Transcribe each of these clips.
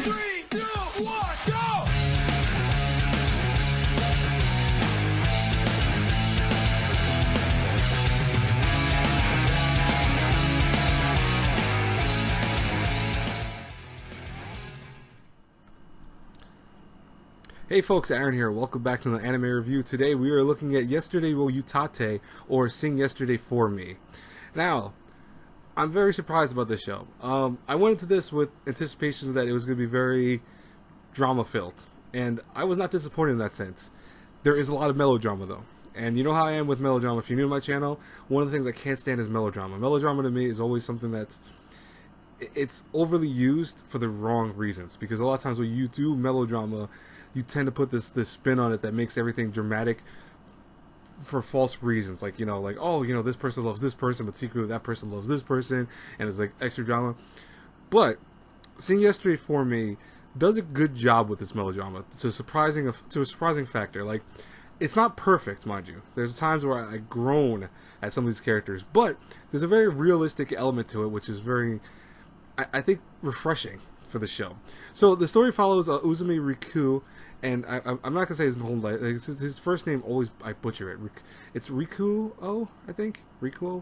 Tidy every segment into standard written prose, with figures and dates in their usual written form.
3, 2, 1, go! Hey folks, Aaron here. Welcome back to the anime review. Today we are looking at Yesterday wo Utatte, or Sing Yesterday for Me. Now, I'm very surprised about this show. I went into this with anticipations that it was going to be very drama-filled, and I was not disappointed in that sense. There is a lot of melodrama though, and you know how I am with melodrama. If you're new to my channel, one of the things I can't stand is melodrama. Melodrama to me is always something it's overly used for the wrong reasons, because a lot of times when you do melodrama, you tend to put this spin on it that makes everything dramatic for false reasons. Like, oh, this person loves this person, but secretly that person loves this person, and it's like extra drama. But Sing Yesterday for Me does a good job with this melodrama to a surprising factor. Like, it's not perfect, mind you. There's times where I groan at some of these characters, but there's a very realistic element to it, which is very, I think, refreshing for the show. So the story follows Uzumi Riku, and I'm not gonna say his whole life. His first name, always I butcher it. It's Rikuo, I think. Rikuo.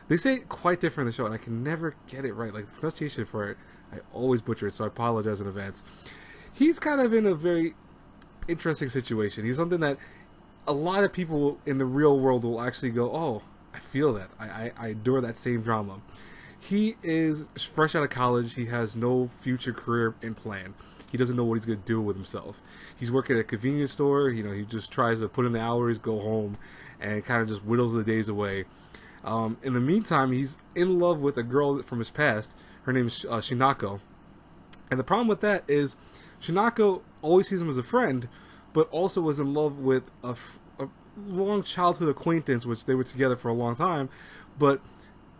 They say it quite different in the show, and I can never get it right. Like, the pronunciation for it, I always butcher it, so I apologize in advance. He's kind of in a very interesting situation. He's something that a lot of people in the real world will actually go, oh, I feel that. I endure that same drama. He is fresh out of college. He has no future career in plan. He doesn't know what he's going to do with himself. He's working at a convenience store. He just tries to put in the hours, go home, and kind of just whittles the days away. In the meantime, he's in love with a girl from his past. Her name is Shinako. And the problem with that is Shinako always sees him as a friend, but also was in love with a long childhood acquaintance, which they were together for a long time, but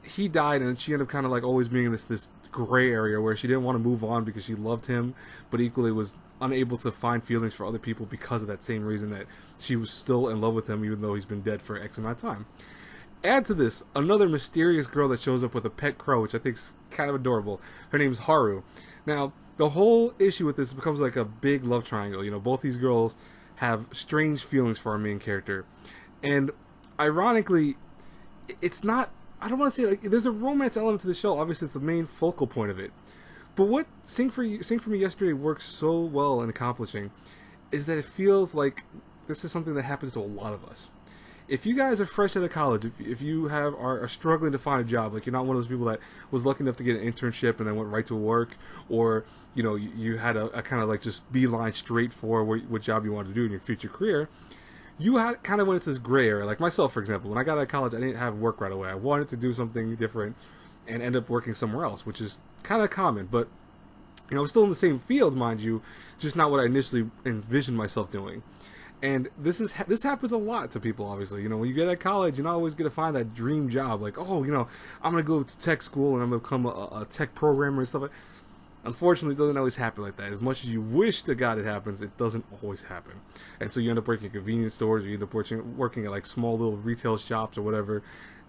he died, and she ended up kind of like always being in this gray area where she didn't want to move on because she loved him, but equally was unable to find feelings for other people because of that same reason, that she was still in love with him even though he's been dead for X amount of time. Add to this another mysterious girl that shows up with a pet crow, which I think is kind of adorable. Her name is Haru. Now, the whole issue with this becomes like a big love triangle. Both these girls have strange feelings for our main character, and ironically, it's not, I don't want to say, like, there's a romance element to the show. Obviously, it's the main focal point of it. But what Sing for Me Yesterday works so well in accomplishing is that it feels like this is something that happens to a lot of us. If you guys are fresh out of college, if you are struggling to find a job, like you're not one of those people that was lucky enough to get an internship and then went right to work, or you had a kind of like just beeline straight for what job you wanted to do in your future career, you kind of went into this gray area. Like myself, for example, when I got out of college, I didn't have work right away. I wanted to do something different and end up working somewhere else, which is kind of common. But, I was still in the same field, mind you, just not what I initially envisioned myself doing. And this happens a lot to people, obviously. When you get out of college, you're not always going to find that dream job. Like, oh, I'm going to go to tech school and I'm going to become a tech programmer and stuff like that. Unfortunately, it doesn't always happen like that. As much as you wish to God it happens, it doesn't always happen. And so you end up working at convenience stores, or you end up working at like small little retail shops or whatever.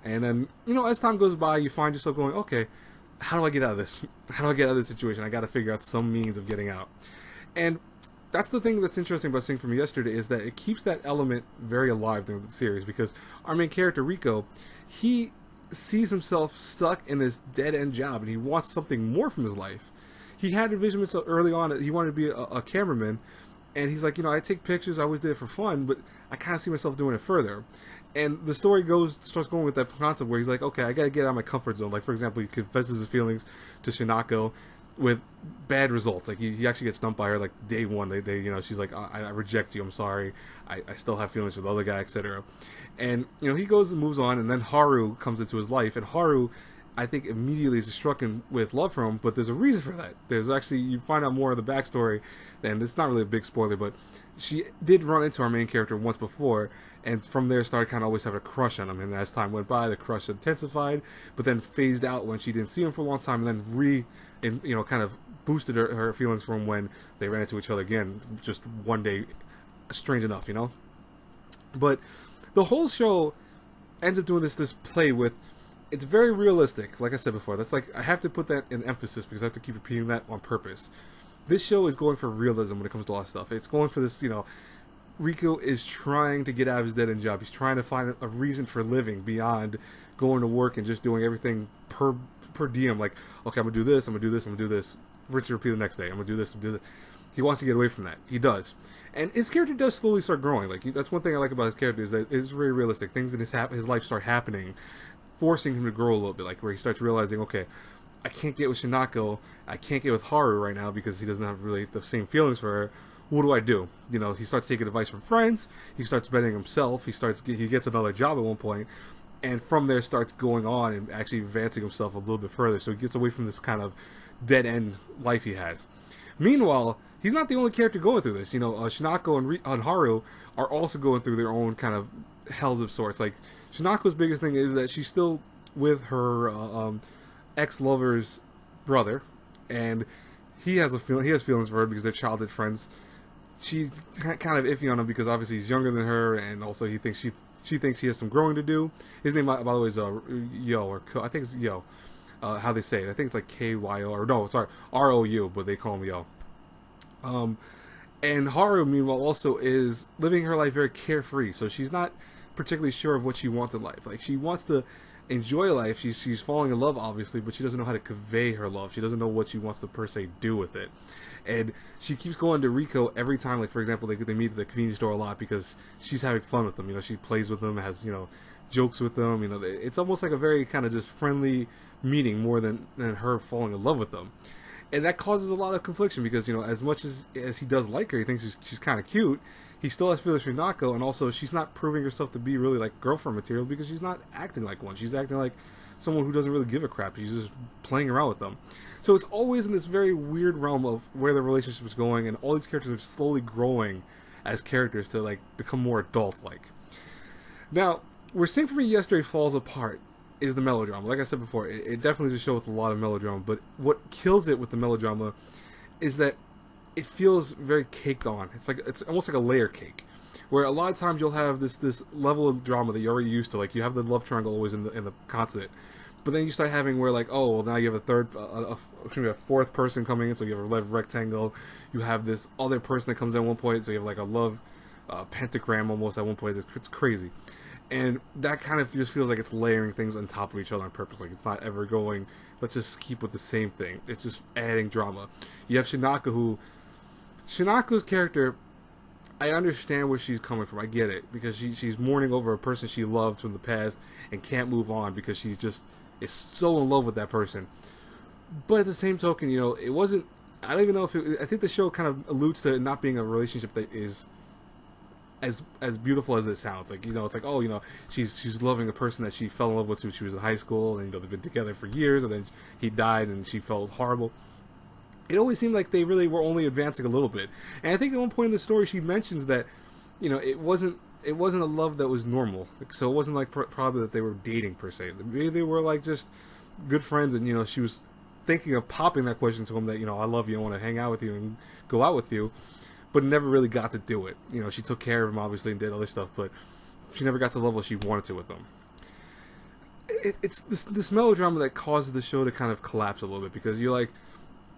And then, as time goes by, you find yourself going, okay, how do I get out of this? How do I get out of this situation? I got to figure out some means of getting out. And that's the thing that's interesting about Sing for Me Yesterday, is that it keeps that element very alive during the series, because our main character, Rico, he sees himself stuck in this dead-end job, and he wants something more from his life. He had envisionments early on that he wanted to be a cameraman, and he's like, I take pictures, I always did it for fun, but I kind of see myself doing it further. And the story starts going with that concept where he's like, okay, I got to get out of my comfort zone. Like, for example, he confesses his feelings to Shinako with bad results. Like, he actually gets dumped by her, like, day one. She's like, I reject you, I'm sorry, I still have feelings for the other guy, etc. And, he goes and moves on, and then Haru comes into his life, and Haru, I think, immediately is struck with love for him, but there's a reason for that. There's actually, you find out more of the backstory, and it's not really a big spoiler, but she did run into our main character once before, and from there started kind of always having a crush on him, and as time went by, the crush intensified, but then phased out when she didn't see him for a long time, and then kind of boosted her feelings for him when they ran into each other again, just one day, strange enough, But the whole show ends up doing this play with, it's very realistic, like I said before. That's like, I have to put that in emphasis because I have to keep repeating that on purpose. this show is going for realism when it comes to a lot of stuff. It's going for this, Rico is trying to get out of his dead-end job. He's trying to find a reason for living beyond going to work and just doing everything per diem. Like, okay, I'm gonna do this, I'm gonna do this, I'm gonna do this. Rinse and repeat the next day. I'm gonna do this, I'm gonna do this. He wants to get away from that. He does, and his character does slowly start growing. Like, that's one thing I like about his character, is that it's very realistic. Things in his life start happening, forcing him to grow a little bit. Like, where he starts realizing, okay, I can't get with Shinako, I can't get with Haru right now because he doesn't have really the same feelings for her. What do I do? He starts taking advice from friends. He starts betting himself. He gets another job at one point, and from there starts going on and actually advancing himself a little bit further. So he gets away from this kind of dead end life he has. Meanwhile, he's not the only character going through this. Shinako and Haru are also going through their own kind of hells of sorts. Like, Shinako's biggest thing is that she's still with her ex-lover's brother, and he has feelings for her because they're childhood friends. She's kind of iffy on him because obviously he's younger than her, and also she thinks he has some growing to do. His name, by the way, is Yo, or I think it's Yo. How they say it. I think it's like K-Y-O, or no, sorry, R-O-U, but they call him Yo. And Haru, meanwhile, also is living her life very carefree, so she's not particularly sure of what she wants in life. Like, she wants to enjoy life. She's falling in love, obviously, but she doesn't know how to convey her love. She doesn't know what she wants to per se do with it. And she keeps going to Rico every time. Like, for example, they meet at the convenience store a lot because she's having fun with them. She plays with them, has jokes with them. It's almost like a very kind of just friendly meeting more than her falling in love with them. And that causes a lot of confliction because, as much as he does like her, he thinks she's kind of cute, he still has feelings for Hinako, and also she's not proving herself to be really like girlfriend material because she's not acting like one. She's acting like someone who doesn't really give a crap. She's just playing around with them. So it's always in this very weird realm of where the relationship is going, and all these characters are slowly growing as characters to like become more adult-like. Now, where Sing For Me Yesterday falls apart is the melodrama. Like I said before, it definitely is a show with a lot of melodrama, but what kills it with the melodrama is that it feels very caked on. It's almost like a layer cake, where a lot of times you'll have this level of drama that you're already used to. Like, you have the love triangle always in the consonant, but then you start having where, like, oh, well, now you have a fourth person coming in, so you have a love rectangle. You have this other person that comes in at one point, so you have like a love pentagram almost at one point. It's crazy. And that kind of just feels like it's layering things on top of each other on purpose. Like, it's not ever going, let's just keep with the same thing. It's just adding drama. You have Shinako's character, I understand where she's coming from. I get it. Because she's mourning over a person she loved from the past and can't move on because she just is so in love with that person. But at the same token, it wasn't, I don't even know if I think the show kind of alludes to it not being a relationship that is as beautiful as it sounds. Like, it's like, oh, she's loving a person that she fell in love with when she was in high school, and they've been together for years, and then he died and she felt horrible. It always seemed like they really were only advancing a little bit. And I think at one point in the story she mentions that it wasn't a love that was normal. So it wasn't like probably that they were dating per se. Maybe they were like just good friends, and she was thinking of popping that question to him that I love you, I want to hang out with you and go out with you, but never really got to do it. She took care of him, obviously, and did other stuff, but she never got to the level she wanted to with him. It's this melodrama that causes the show to kind of collapse a little bit, because you're like,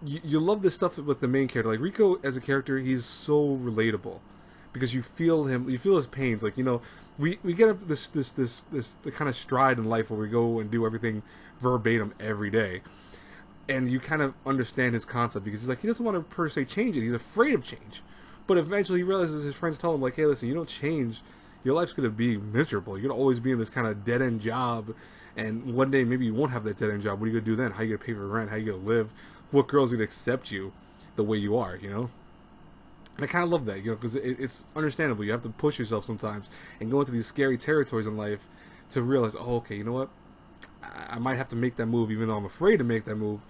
you love this stuff with the main character. Like, Rico as a character, he's so relatable, because you feel him, you feel his pains. Like, we get up this the kind of stride in life where we go and do everything verbatim every day. And you kind of understand his concept, because he's like, he doesn't want to per se change it. He's afraid of change. But eventually he realizes his friends tell him, like, hey, listen, you don't change, your life's going to be miserable. You're going to always be in this kind of dead-end job. And one day maybe you won't have that dead-end job. What are you going to do then? How are you going to pay for rent? How are you going to live? What girl's going to accept you the way you are, And I kind of love that, because it's understandable. You have to push yourself sometimes and go into these scary territories in life to realize, oh, okay, you know what? I might have to make that move, even though I'm afraid to make that move,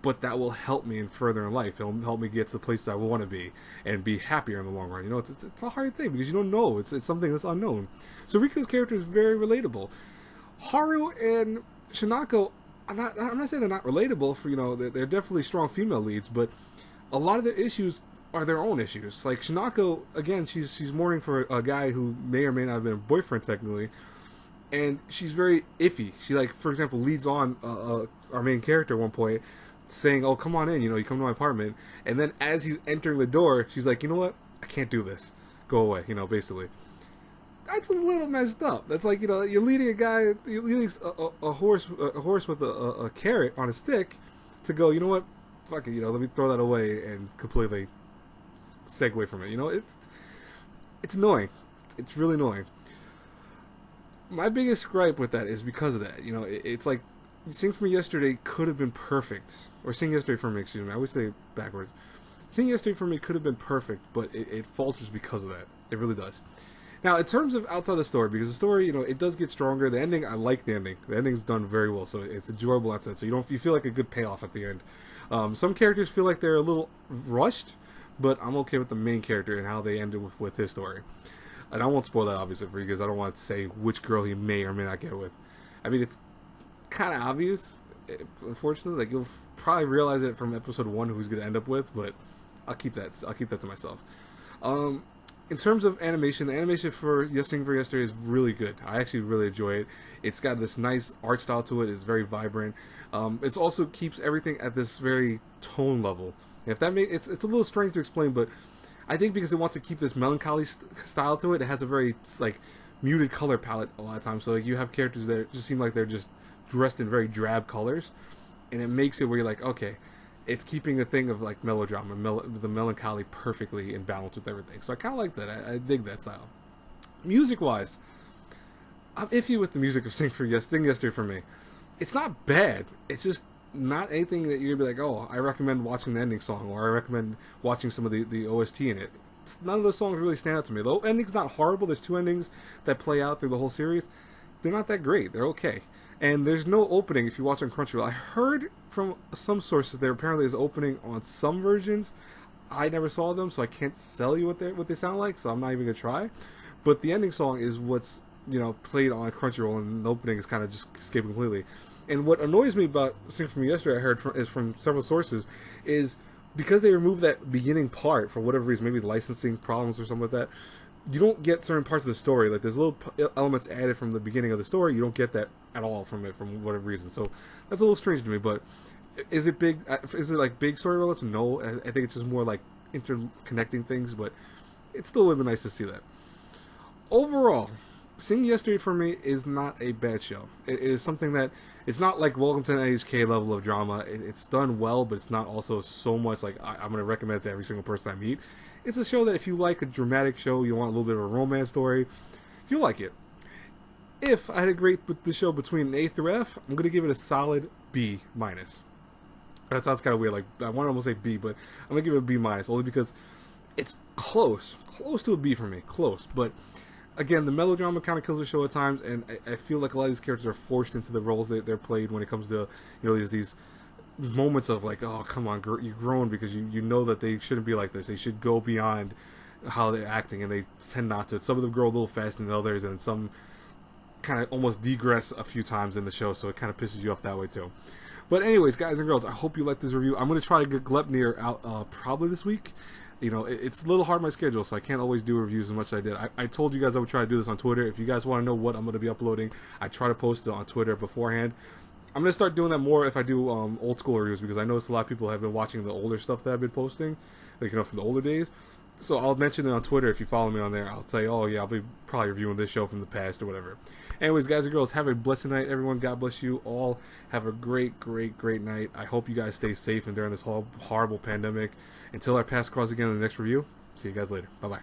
but that will help me in further in life. It'll help me get to the place I want to be and be happier in the long run. It's a hard thing because you don't know. It's something that's unknown. So Riko's character is very relatable. Haru and Shinako, I'm not saying they're not relatable. They're definitely strong female leads, but a lot of their issues are their own issues. Like Shinako, again, she's mourning for a guy who may or may not have been a boyfriend technically. And she's very iffy. She, like, for example, leads on our main character at one point saying, "Oh, come on in, you know, you come to my apartment," and then as he's entering the door, she's like, "You know what? I can't do this. Go away," you know, basically. That's a little messed up. That's like, you know, you're leading you're leading a horse with a carrot on a stick to go, you know what? Fuck it, you know, let me throw that away and completely segue from it. You know, it's annoying. It's really annoying. My biggest gripe with that is because of that. You know, it's like Sing for Me Yesterday could have been perfect, or Sing Yesterday for Me, excuse me. I always say it backwards. Sing Yesterday for Me could have been perfect, but it falters because of that. It really does. Now, in terms of outside the story, because the story, you know, it does get stronger. The ending, I like the ending. The ending's done very well, so it's enjoyable outside. So you feel like a good payoff at the end. Some characters feel like they're a little rushed, but I'm okay with the main character and how they ended with his story. And I won't spoil that obviously for you because I don't want to say which girl he may or may not get with. I mean, it's kind of obvious, unfortunately. Like, you'll probably realize it from episode 1 who he's going to end up with, but I'll keep that to myself. In terms of animation, the animation for Sing for Yesterday is really good. I actually really enjoy it. It's got this nice art style to it. It's very vibrant. It also keeps everything at this very tone level. If that it's a little strange to explain, but I think because it wants to keep this melancholy style to it, it has a very like muted color palette a lot of times. So like you have characters that just seem like they're just dressed in very drab colors, and it makes it where you're like, okay, it's keeping the thing of like melodrama, the melancholy perfectly in balance with everything. So I kind of like that. I dig that style. Music-wise, I'm iffy with the music of Sing Yesterday for Me. It's not bad. It's just not anything that you're gonna be like, oh, I recommend watching the ending song, or I recommend watching some of the OST in it. None of those songs really stand out to me. The ending's not horrible. There's 2 endings that play out through the whole series. They're not that great. They're okay. And there's no opening if you watch on Crunchyroll. I heard from some sources there apparently is opening on some versions. I never saw them, so I can't sell you what they sound like, so I'm not even going to try. But the ending song is what's, you know, played on Crunchyroll, and the opening is kind of just escaped completely. And what annoys me about Sing For Me Yesterday, I heard from several sources, is because they removed that beginning part for whatever reason, maybe licensing problems or something like that, you don't get certain parts of the story. Like, there's little elements added from the beginning of the story. You don't get that at all from it, from whatever reason. So that's a little strange to me. But is it big? Is it like big story relevance? No, I think it's just more like interconnecting things. But it still would be nice to see that. Overall, Sing Yesterday for Me is not a bad show. It is something that it's not like Welcome to NHK level of drama. It's done well, but it's not also so much like I'm going to recommend it to every single person I meet. It's a show that if you like a dramatic show, you want a little bit of a romance story, you'll like it. If I had to grade the show between an A through F, I'm going to give it a solid B minus. That sounds kind of weird. Like, I want to almost say B, but I'm going to give it a B minus, only because it's close to a B for me, close. But again, the melodrama kind of kills the show at times, and I feel like a lot of these characters are forced into the roles that they're played when it comes to, you know, these moments of like, oh, come on, you've grown, because you know that they shouldn't be like this. They should go beyond how they're acting, and they tend not to. Some of them grow a little faster than others, and some kind of almost digress a few times in the show, so it kind of pisses you off that way too. But anyways, guys and girls, I hope you like this review. I'm going to try to get Glepnir out probably this week. You know, it's a little hard on my schedule, so I can't always do reviews as much as I did. I told you guys I would try to do this on Twitter. If you guys want to know what I'm going to be uploading, I try to post it on Twitter beforehand. I'm going to start doing that more if I do old school reviews, because I noticed a lot of people have been watching the older stuff that I've been posting, like, you know, from the older days. So I'll mention it on Twitter. If you follow me on there, I'll say, oh yeah, I'll be probably reviewing this show from the past or whatever. Anyways, guys and girls, have a blessed night, everyone. God bless you all. Have a great, great, great night. I hope you guys stay safe and during this whole horrible pandemic. Until our paths cross again in the next review, see you guys later. Bye-bye.